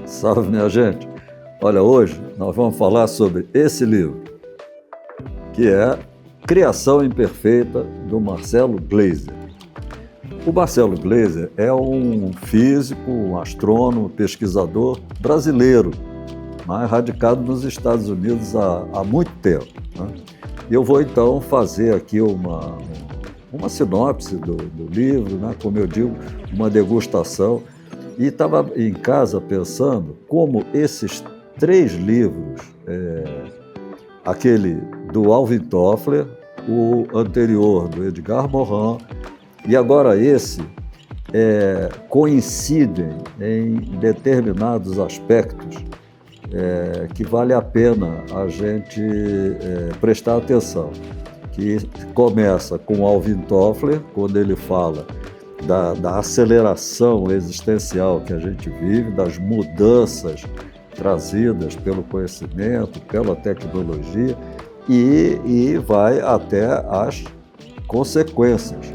Salve, minha gente! Olha, hoje nós vamos falar sobre esse livro, que é Criação Imperfeita, do Marcelo Gleiser. O Marcelo Gleiser é um físico, um astrônomo, pesquisador brasileiro, mas radicado nos Estados Unidos há muito tempo, né? Eu vou, então, fazer aqui uma sinopse do livro, né? Como eu digo, uma degustação. E estava em casa pensando como esses 3 livros, aquele do Alvin Toffler, o anterior do Edgar Morin e agora esse, coincidem em determinados aspectos que vale a pena a gente prestar atenção. Que começa com Alvin Toffler, quando ele fala da aceleração existencial que a gente vive, das mudanças trazidas pelo conhecimento, pela tecnologia, e vai até as consequências,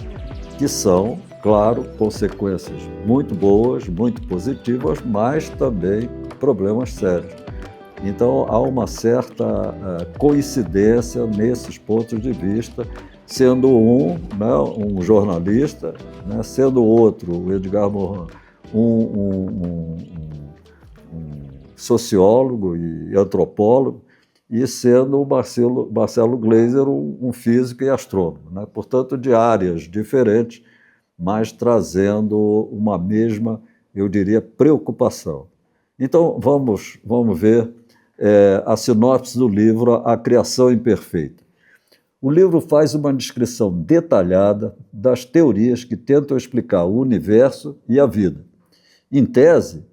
que são, claro, consequências muito boas, muito positivas, mas também problemas sérios. Então, há uma certa coincidência nesses pontos de vista, sendo um jornalista, né, sendo o outro, o Edgar Morin, um sociólogo e antropólogo, e sendo o Marcelo Gleiser um físico e astrônomo, né? Portanto, de áreas diferentes, mas trazendo uma mesma, eu diria, preocupação. Então, vamos ver a sinopse do livro A Criação Imperfeita. O livro faz uma descrição detalhada das teorias que tentam explicar o universo e a vida. Em tese,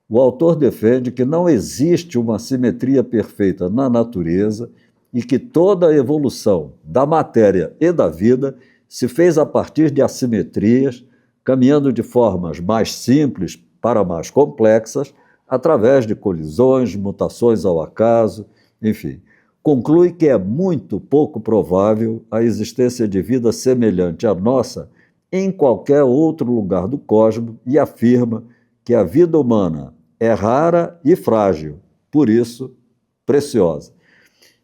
o autor defende que não existe uma simetria perfeita na natureza e que toda a evolução da matéria e da vida se fez a partir de assimetrias, caminhando de formas mais simples para mais complexas, através de colisões, mutações ao acaso, enfim. Conclui que é muito pouco provável a existência de vida semelhante à nossa em qualquer outro lugar do cosmos e afirma que a vida humana é rara e frágil, por isso preciosa.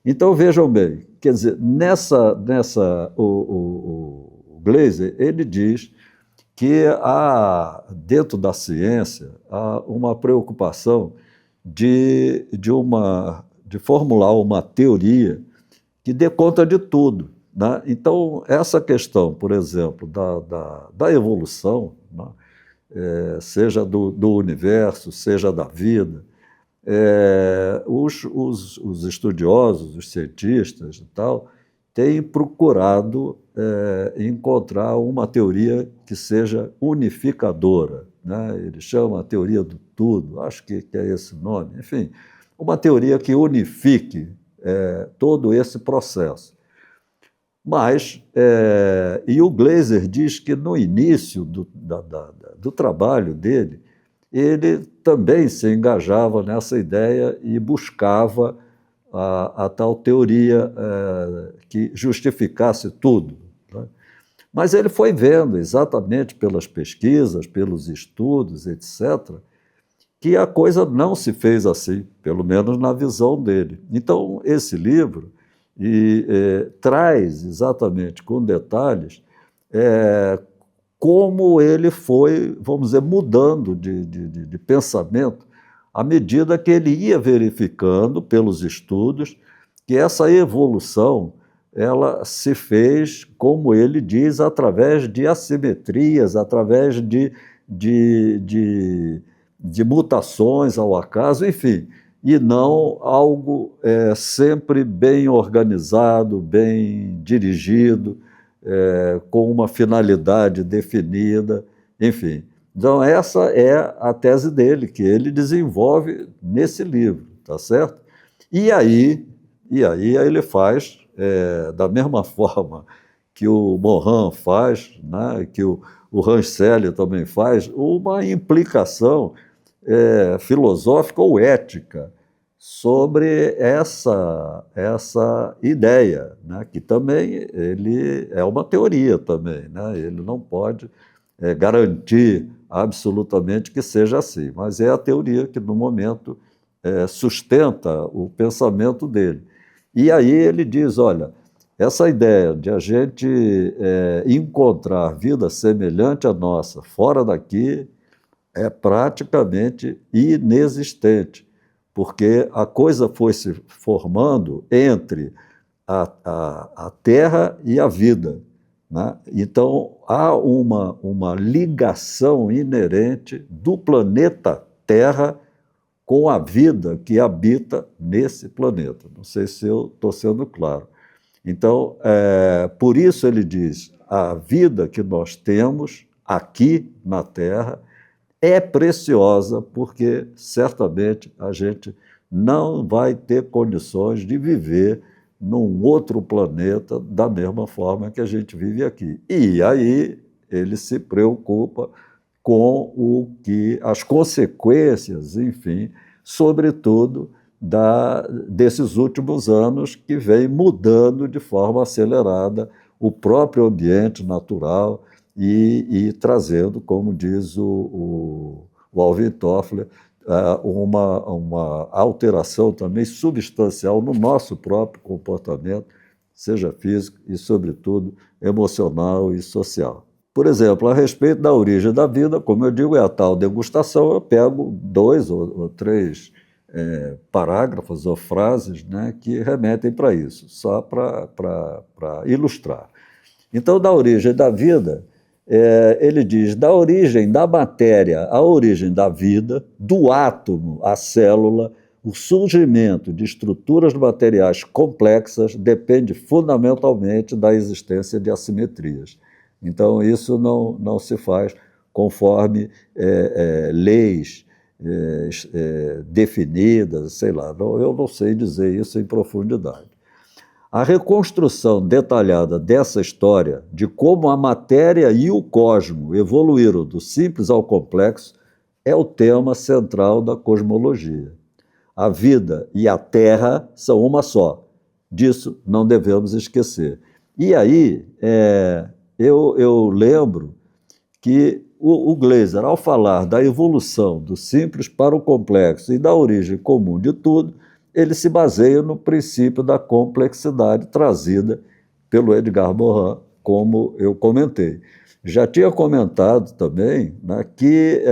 Então vejam bem, quer dizer, o Gleiser, ele diz que há, dentro da ciência, há uma preocupação de formular uma teoria que dê conta de tudo, né? Então, essa questão, por exemplo, da evolução, né? Seja do universo, seja da vida, os estudiosos, os cientistas e tal, têm procurado encontrar uma teoria que seja unificadora, né? Ele chama a teoria do tudo, acho que é esse nome, enfim, uma teoria que unifique todo esse processo. Mas, e o Gleiser diz que no início do trabalho dele, ele também se engajava nessa ideia e buscava a tal teoria que justificasse tudo, né? Mas ele foi vendo, exatamente pelas pesquisas, pelos estudos, etc., que a coisa não se fez assim, pelo menos na visão dele. Então, esse livro traz exatamente com detalhes como ele foi, vamos dizer, mudando de pensamento à medida que ele ia verificando pelos estudos que essa evolução ela se fez, como ele diz, através de assimetrias, através de mutações ao acaso, enfim, e não algo sempre bem organizado, bem dirigido, com uma finalidade definida, enfim. Então, essa é a tese dele, que ele desenvolve nesse livro, tá certo? E aí ele faz, da mesma forma que o Morin faz, né, que o Rancelli também faz, uma implicação filosófica ou ética sobre essa ideia, né, que também ele é uma teoria também, né, ele não pode garantir absolutamente que seja assim, mas é a teoria que, no momento, sustenta o pensamento dele. E aí ele diz, olha, essa ideia de a gente encontrar vida semelhante à nossa fora daqui é praticamente inexistente, porque a coisa foi se formando entre a Terra e a vida, né? Então, há uma ligação inerente do planeta Terra com a vida que habita nesse planeta. Não sei se eu estou sendo claro. Então, por isso ele diz, a vida que nós temos aqui na Terra é preciosa, porque certamente a gente não vai ter condições de viver num outro planeta da mesma forma que a gente vive aqui. E aí ele se preocupa com as consequências, enfim, sobretudo desses últimos anos que vem mudando de forma acelerada o próprio ambiente natural e trazendo, como diz o Alvin Toffler, uma alteração também substancial no nosso próprio comportamento, seja físico e, sobretudo, emocional e social. Por exemplo, a respeito da origem da vida, como eu digo, é a tal degustação, eu pego 2 ou 3 parágrafos ou frases, né, que remetem para isso, só para ilustrar. Então, da origem da vida, ele diz, da origem da matéria à origem da vida, do átomo à célula, o surgimento de estruturas materiais complexas depende fundamentalmente da existência de assimetrias. Então, isso não se faz conforme leis definidas, sei lá, eu não sei dizer isso em profundidade. A reconstrução detalhada dessa história, de como a matéria e o cosmo evoluíram do simples ao complexo, é o tema central da cosmologia. A vida e a Terra são uma só. Disso não devemos esquecer. E aí, eu lembro que o Glaser, ao falar da evolução do simples para o complexo e da origem comum de tudo, ele se baseia no princípio da complexidade trazida pelo Edgar Morin, como eu comentei. Já tinha comentado também, né, que,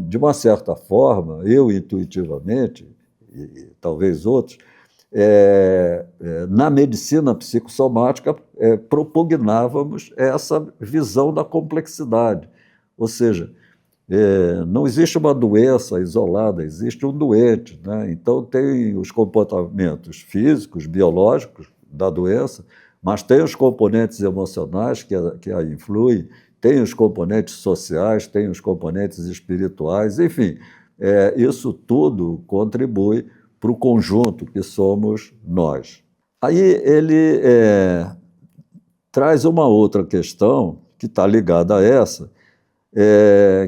de uma certa forma, eu intuitivamente, e talvez outros, na medicina psicossomática, propugnávamos essa visão da complexidade. Ou seja, não existe uma doença isolada, existe um doente, né? Então, tem os comportamentos físicos, biológicos da doença, mas tem os componentes emocionais que a influem, tem os componentes sociais, tem os componentes espirituais, enfim, isso tudo contribui para o conjunto que somos nós. Aí ele traz uma outra questão que está ligada a essa,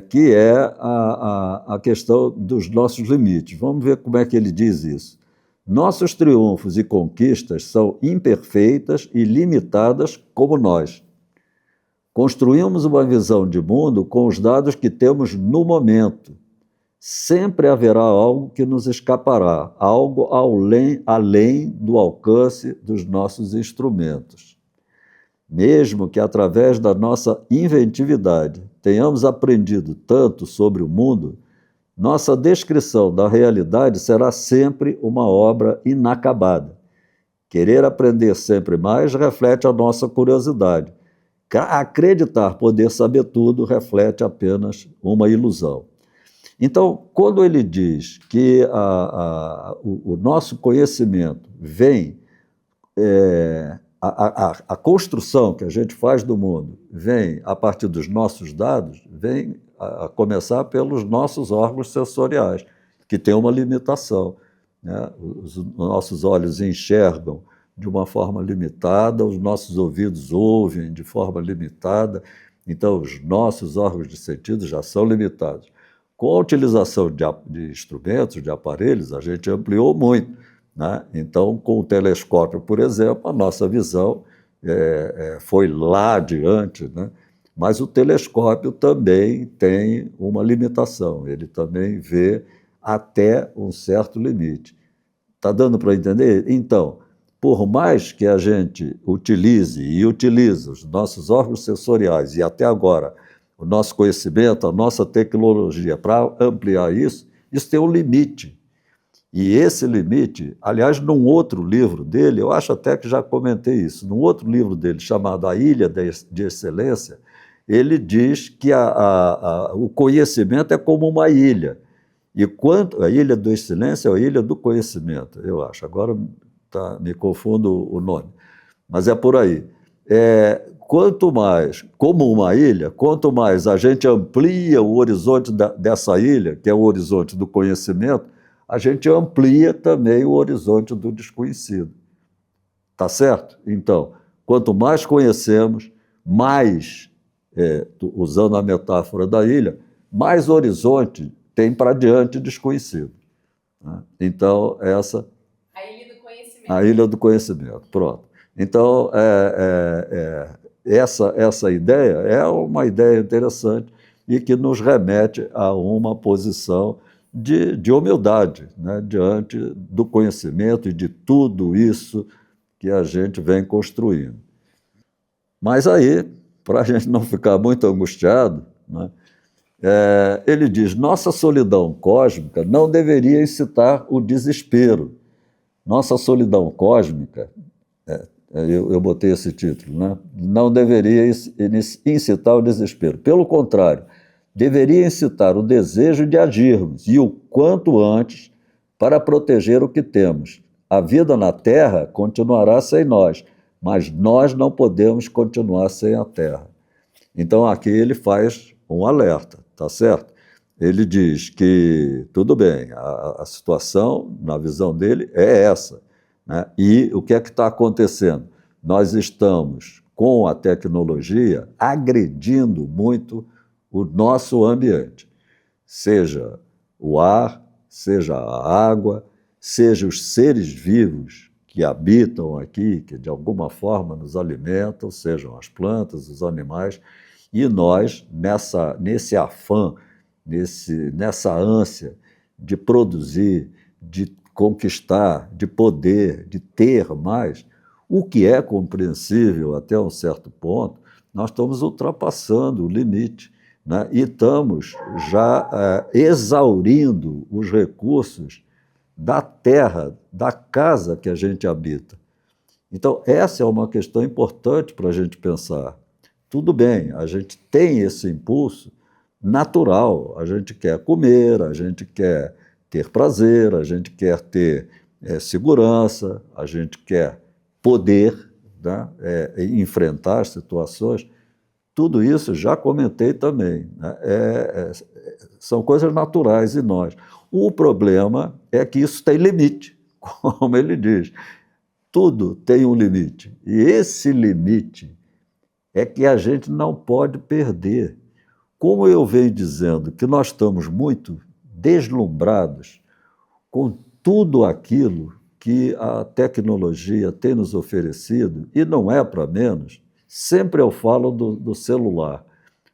que é a questão dos nossos limites. Vamos ver como é que ele diz isso. Nossos triunfos e conquistas são imperfeitas e limitadas como nós. Construímos uma visão de mundo com os dados que temos no momento. Sempre haverá algo que nos escapará, algo além do alcance dos nossos instrumentos. Mesmo que, através da nossa inventividade, tenhamos aprendido tanto sobre o mundo, nossa descrição da realidade será sempre uma obra inacabada. Querer aprender sempre mais reflete a nossa curiosidade. Acreditar poder saber tudo reflete apenas uma ilusão. Então, quando ele diz que o nosso conhecimento vem, a construção que a gente faz do mundo vem a partir dos nossos dados, vem a começar pelos nossos órgãos sensoriais, que têm uma limitação, né? Os nossos olhos enxergam de uma forma limitada, os nossos ouvidos ouvem de forma limitada, então os nossos órgãos de sentido já são limitados. Com a utilização de instrumentos, de aparelhos, a gente ampliou muito, né? Então, com o telescópio, por exemplo, a nossa visão foi lá adiante, né? Mas o telescópio também tem uma limitação, ele também vê até um certo limite. Está dando para entender? Então, por mais que a gente utilize e utiliza os nossos órgãos sensoriais e até agora o nosso conhecimento, a nossa tecnologia para ampliar isso, isso tem um limite. E esse limite, aliás, num outro livro dele, eu acho até que já comentei isso, num outro livro dele chamado A Ilha de Excelência, ele diz que o conhecimento é como uma ilha. E quanto a Ilha do Excelência é a Ilha do Conhecimento, eu acho. Agora me confundo o nome, mas é por aí. Quanto mais, como uma ilha, quanto mais a gente amplia o horizonte dessa ilha, que é o horizonte do conhecimento, a gente amplia também o horizonte do desconhecido. Tá certo? Então, quanto mais conhecemos, mais, usando a metáfora da ilha, mais horizonte tem para diante desconhecido. Né? Então, essa... A ilha do conhecimento. A ilha do conhecimento, pronto. Então, essa ideia é uma ideia interessante e que nos remete a uma posição de humildade, né, diante do conhecimento e de tudo isso que a gente vem construindo. Mas aí, para a gente não ficar muito angustiado, né, ele diz, nossa solidão cósmica não deveria incitar o desespero. Nossa solidão cósmica, eu botei esse título, né, não deveria incitar o desespero. Pelo contrário, deveria incitar o desejo de agirmos, e o quanto antes, para proteger o que temos. A vida na Terra continuará sem nós, mas nós não podemos continuar sem a Terra. Então, aqui ele faz um alerta, tá certo? Ele diz que, tudo bem, a situação, na visão dele, é essa. Né? E o que é que está acontecendo? Nós estamos, com a tecnologia, agredindo muito o nosso ambiente, seja o ar, seja a água, seja os seres vivos que habitam aqui, que de alguma forma nos alimentam, sejam as plantas, os animais, e nós, nesse afã, nessa ânsia de produzir, de conquistar, de poder, de ter mais, o que é compreensível até um certo ponto, nós estamos ultrapassando o limite. Né? E estamos já exaurindo os recursos da terra, da casa que a gente habita. Então, essa é uma questão importante para a gente pensar. Tudo bem, a gente tem esse impulso natural, a gente quer comer, a gente quer ter prazer, a gente quer ter segurança, a gente quer poder, né? Enfrentar situações. Tudo isso já comentei também. Né? São coisas naturais em nós. O problema é que isso tem limite, como ele diz. Tudo tem um limite. E esse limite é que a gente não pode perder. Como eu venho dizendo que nós estamos muito deslumbrados com tudo aquilo que a tecnologia tem nos oferecido, e não é para menos, sempre eu falo do celular.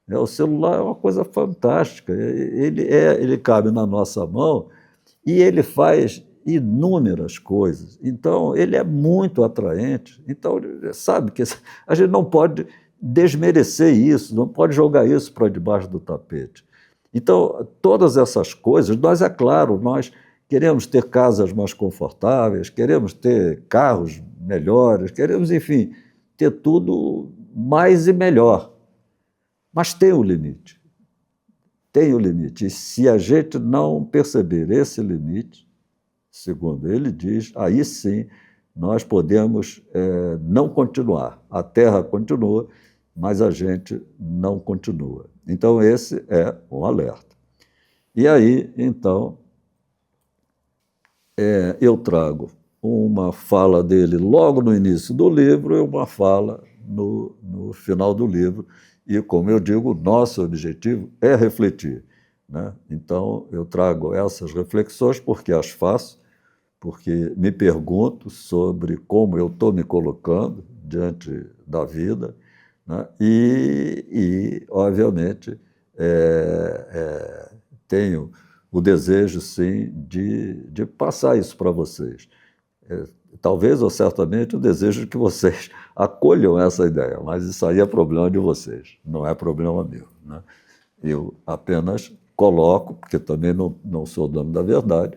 O celular é uma coisa fantástica, ele cabe na nossa mão e ele faz inúmeras coisas. Então, ele é muito atraente. Então, sabe que a gente não pode desmerecer isso, não pode jogar isso para debaixo do tapete. Então, todas essas coisas, nós, é claro, nós queremos ter casas mais confortáveis, queremos ter carros melhores, queremos, enfim, ter tudo mais e melhor. Mas tem um limite. Tem um limite. E se a gente não perceber esse limite, segundo ele diz, aí sim nós podemos não continuar. A Terra continua, mas a gente não continua. Então, esse é um alerta. E aí, então, eu trago uma fala dele logo no início do livro e uma fala no final do livro. E, como eu digo, nosso objetivo é refletir. Né? Então, eu trago essas reflexões porque as faço, porque me pergunto sobre como eu estou me colocando diante da vida, né? Obviamente, tenho o desejo, sim, de passar isso para vocês. Talvez ou certamente o desejo de que vocês acolham essa ideia, mas isso aí é problema de vocês, não é problema meu, né? Eu apenas coloco, porque também não sou dono da verdade,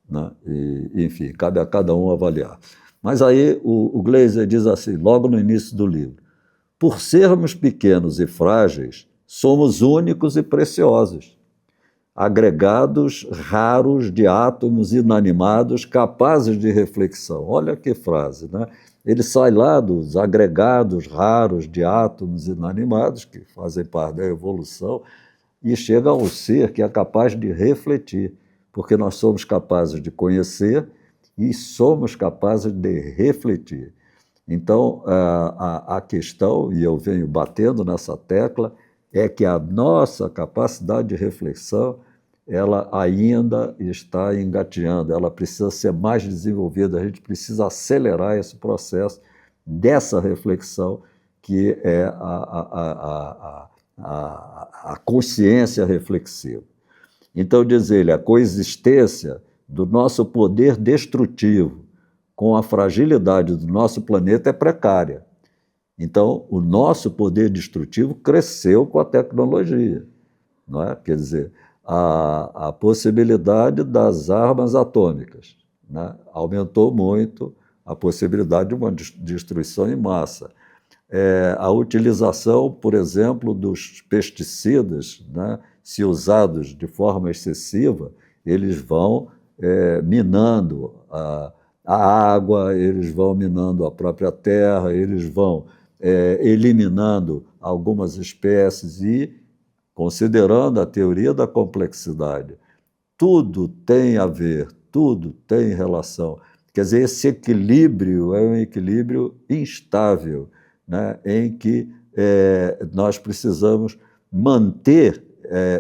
né? Enfim, cabe a cada um avaliar. Mas aí o Glaser diz assim, logo no início do livro, por sermos pequenos e frágeis, somos únicos e preciosos, agregados raros de átomos inanimados capazes de reflexão. Olha que frase, né? Ele sai lá dos agregados raros de átomos inanimados, que fazem parte da evolução, e chega ao ser que é capaz de refletir, porque nós somos capazes de conhecer e somos capazes de refletir. Então, a questão, e eu venho batendo nessa tecla, é que a nossa capacidade de reflexão ela ainda está engateando, ela precisa ser mais desenvolvida, a gente precisa acelerar esse processo dessa reflexão, que é a consciência reflexiva. Então, diz ele, a coexistência do nosso poder destrutivo com a fragilidade do nosso planeta é precária. Então, o nosso poder destrutivo cresceu com a tecnologia, não é? Quer dizer, a possibilidade das armas atômicas, né? Aumentou muito a possibilidade de uma destruição em massa. A utilização, por exemplo, dos pesticidas, né? Se usados de forma excessiva, eles vão minando a água, eles vão minando a própria terra, eles vão eliminando algumas espécies e, considerando a teoria da complexidade, tudo tem a ver, tudo tem relação. Quer dizer, esse equilíbrio é um equilíbrio instável, né, em que nós precisamos manter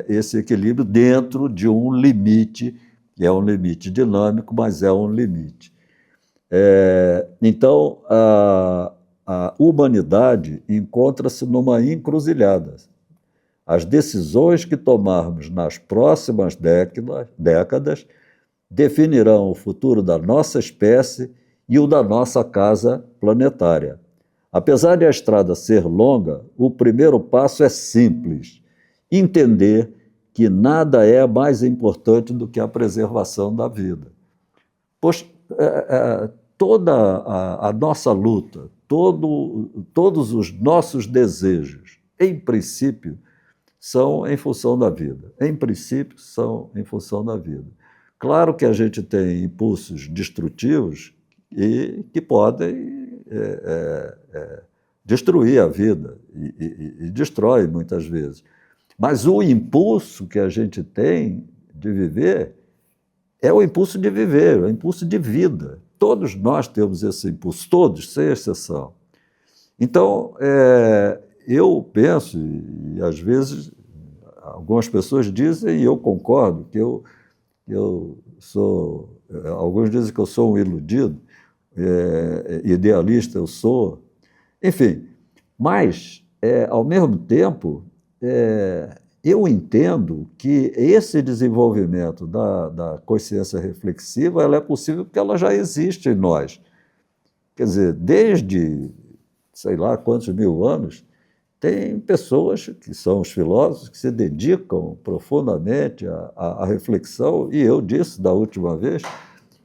esse equilíbrio dentro de um limite, que é um limite dinâmico, mas é um limite. Então, a humanidade encontra-se numa encruzilhada. As decisões que tomarmos nas próximas décadas definirão o futuro da nossa espécie e o da nossa casa planetária. Apesar de a estrada ser longa, o primeiro passo é simples: entender que nada é mais importante do que a preservação da vida. Pois toda a nossa luta, todos os nossos desejos, em princípio, são em função da vida. Em princípio, são em função da vida. Claro que a gente tem impulsos destrutivos e que podem destruir a vida, e destrói muitas vezes. Mas o impulso que a gente tem de viver é o impulso de viver, é o impulso de vida. Todos nós temos esse impulso, todos, sem exceção. Então, eu penso, e às vezes algumas pessoas dizem, e eu concordo, que eu sou... Alguns dizem que eu sou um iludido, idealista eu sou, enfim. Mas, ao mesmo tempo, eu entendo que esse desenvolvimento da consciência reflexiva ela é possível porque ela já existe em nós. Quer dizer, desde sei lá quantos mil anos, tem pessoas que são os filósofos que se dedicam profundamente à reflexão, e eu disse da última vez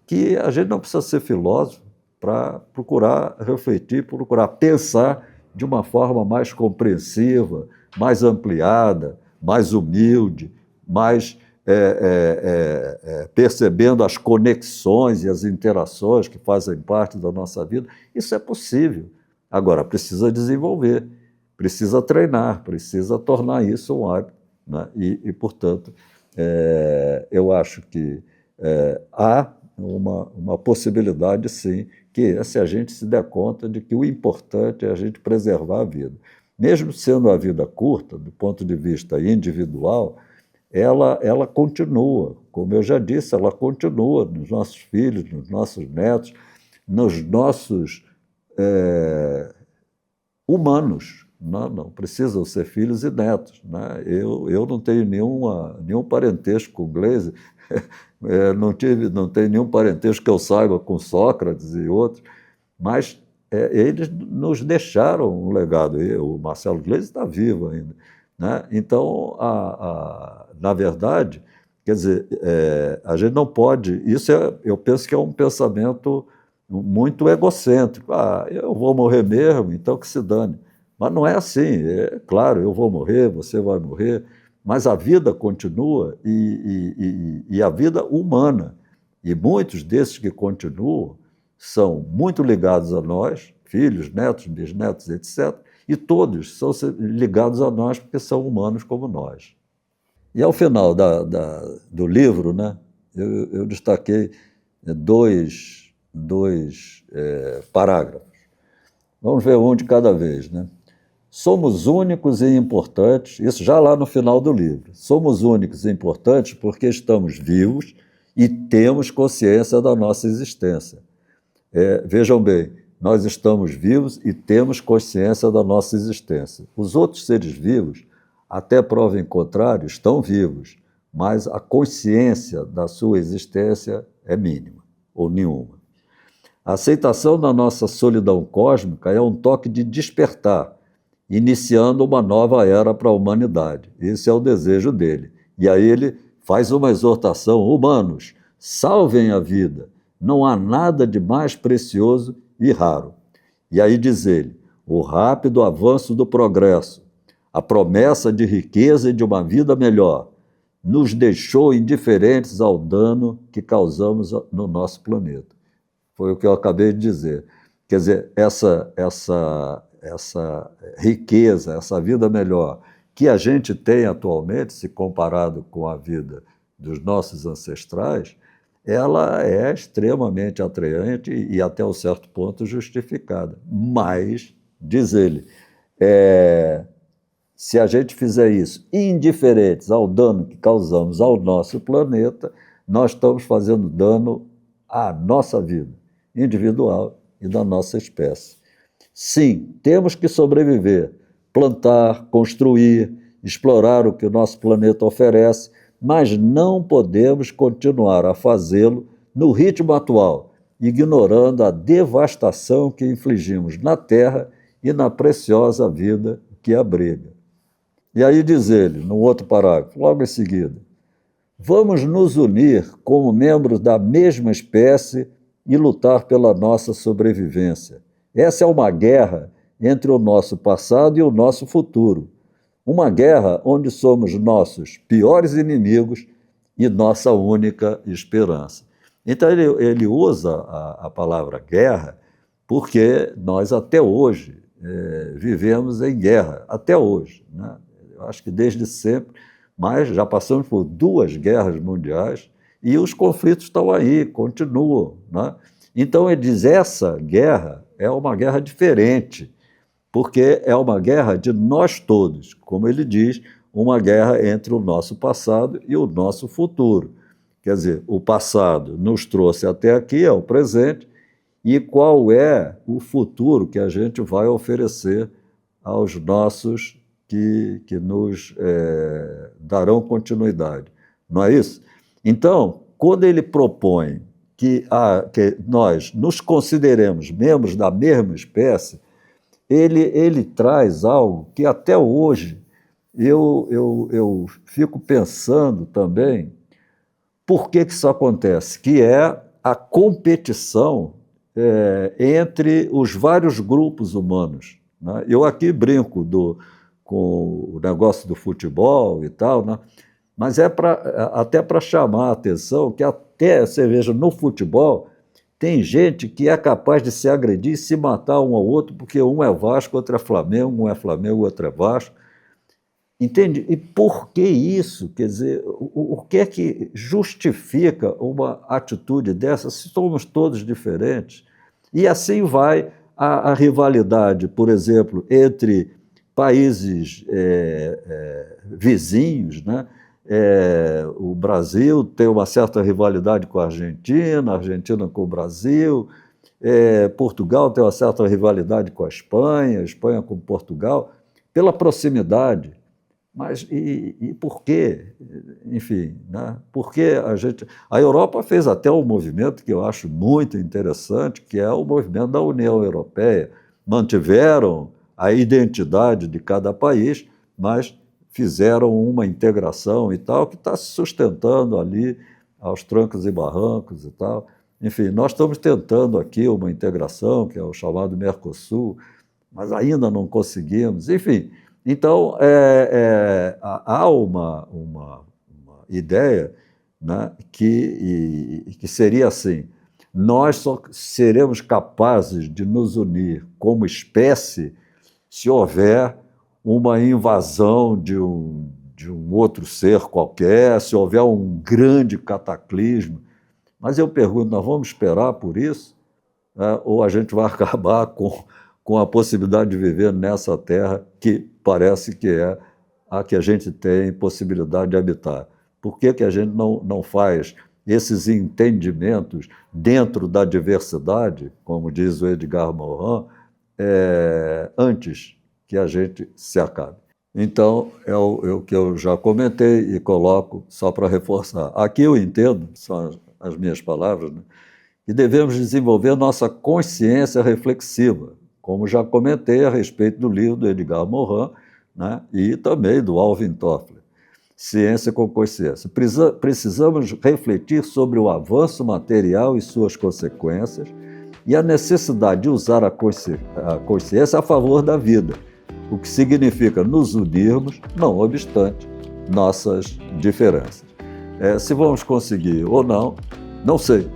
que a gente não precisa ser filósofo para procurar refletir, procurar pensar de uma forma mais compreensiva, mais ampliada, mais humilde, mais percebendo as conexões e as interações que fazem parte da nossa vida. Isso é possível. Agora, precisa desenvolver, precisa treinar, precisa tornar isso um hábito, né? Portanto, eu acho que há uma possibilidade, sim, que é se a gente se der conta de que o importante é a gente preservar a vida. Mesmo sendo a vida curta, do ponto de vista individual, ela continua, como eu já disse, ela continua nos nossos filhos, nos nossos netos, nos nossos humanos, Não, não, precisam ser filhos e netos, né? Eu não tenho nenhum parentesco com Gleiser, não tenho nenhum parentesco que eu saiba com Sócrates e outros, mas eles nos deixaram um legado. O Marcelo Gleiser está vivo ainda, né? Então, na verdade, quer dizer, a gente não pode. Eu penso que é um pensamento muito egocêntrico. Eu vou morrer mesmo, então que se dane. Mas não é assim. Claro, eu vou morrer, você vai morrer, mas a vida continua e a vida humana. E muitos desses que continuam são muito ligados a nós, filhos, netos, bisnetos, etc., e todos são ligados a nós porque são humanos como nós. E ao final do livro, né, eu destaquei dois parágrafos. Vamos ver um de cada vez, né? Somos únicos e importantes, isso já lá no final do livro. Somos únicos e importantes porque estamos vivos e temos consciência da nossa existência. Vejam bem, nós estamos vivos e temos consciência da nossa existência. Os outros seres vivos, até prova em contrário, estão vivos, mas a consciência da sua existência é mínima ou nenhuma. A aceitação da nossa solidão cósmica é um toque de despertar, iniciando uma nova era para a humanidade. Esse é o desejo dele. E aí ele faz uma exortação: humanos, salvem a vida, não há nada de mais precioso e raro. E aí diz ele: o rápido avanço do progresso, a promessa de riqueza e de uma vida melhor, nos deixou indiferentes ao dano que causamos no nosso planeta. Foi o que eu acabei de dizer. Quer dizer, essa riqueza, essa vida melhor que a gente tem atualmente, se comparado com a vida dos nossos ancestrais, ela é extremamente atraente e até um certo ponto justificada. Mas, diz ele, se a gente fizer isso indiferentes ao dano que causamos ao nosso planeta, nós estamos fazendo dano à nossa vida individual e da nossa espécie. Sim, temos que sobreviver, plantar, construir, explorar o que o nosso planeta oferece, mas não podemos continuar a fazê-lo no ritmo atual, ignorando a devastação que infligimos na Terra e na preciosa vida que abriga. E aí diz ele, no outro parágrafo, logo em seguida: vamos nos unir como membros da mesma espécie e lutar pela nossa sobrevivência. Essa é uma guerra entre o nosso passado e o nosso futuro. Uma guerra onde somos nossos piores inimigos e nossa única esperança. Então ele usa a palavra guerra porque nós até hoje vivemos em guerra, até hoje, né? Eu acho que desde sempre, mas já passamos por 2 guerras mundiais e os conflitos estão aí, continuam, né? Então ele diz, essa guerra é uma guerra diferente, porque é uma guerra de nós todos, como ele diz, uma guerra entre o nosso passado e o nosso futuro. Quer dizer, o passado nos trouxe até aqui, é o presente, e qual é o futuro que a gente vai oferecer aos nossos que nos darão continuidade. Não é isso? Então, quando ele propõe que nós nos consideremos membros da mesma espécie, ele traz algo que até hoje eu fico pensando também por que isso acontece, que é a competição entre os vários grupos humanos, né? Eu aqui brinco com o negócio do futebol e tal, né? Mas até para chamar a atenção que até, você veja, no futebol tem gente que é capaz de se agredir e se matar um ao outro porque um é Vasco, outro é Flamengo, um é Flamengo, outro é Vasco. Entende? E por que isso? Quer dizer, o que é que justifica uma atitude dessa se somos todos diferentes? E assim vai a rivalidade, por exemplo, entre países vizinhos, né? O Brasil tem uma certa rivalidade com a Argentina com o Brasil, Portugal tem uma certa rivalidade com a Espanha com Portugal. pela proximidade. Mas e por quê? Enfim, né? Porque a Europa fez até um movimento que eu acho muito interessante, que é o movimento da União Europeia. Mantiveram a identidade de cada país, mas fizeram uma integração e tal, que está se sustentando ali aos trancos e barrancos e tal. Enfim, nós estamos tentando aqui uma integração, que é o chamado Mercosul, mas ainda não conseguimos. Enfim, então há uma ideia, né, que seria assim: nós só seremos capazes de nos unir como espécie se houver uma invasão de um outro ser qualquer, se houver um grande cataclismo. Mas eu pergunto, nós vamos esperar por isso? Né? Ou a gente vai acabar com a possibilidade de viver nessa terra que parece que é a que a gente tem possibilidade de habitar? Por que a gente não faz esses entendimentos dentro da diversidade, como diz o Edgar Morin, antes que a gente se acabe? Então, é o que eu já comentei e coloco só para reforçar. Aqui eu entendo, são as minhas palavras, né, que devemos desenvolver nossa consciência reflexiva, como já comentei a respeito do livro do Edgar Morin, né, e também do Alvin Toffler, Ciência com Consciência. Precisamos refletir sobre o avanço material e suas consequências e a necessidade de usar a consciência a favor da vida, o que significa nos unirmos, não obstante nossas diferenças. Se vamos conseguir ou não, não sei,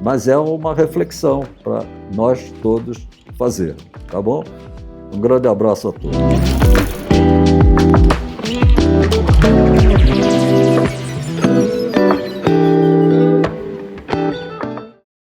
mas é uma reflexão para nós todos fazer, tá bom? Um grande abraço a todos.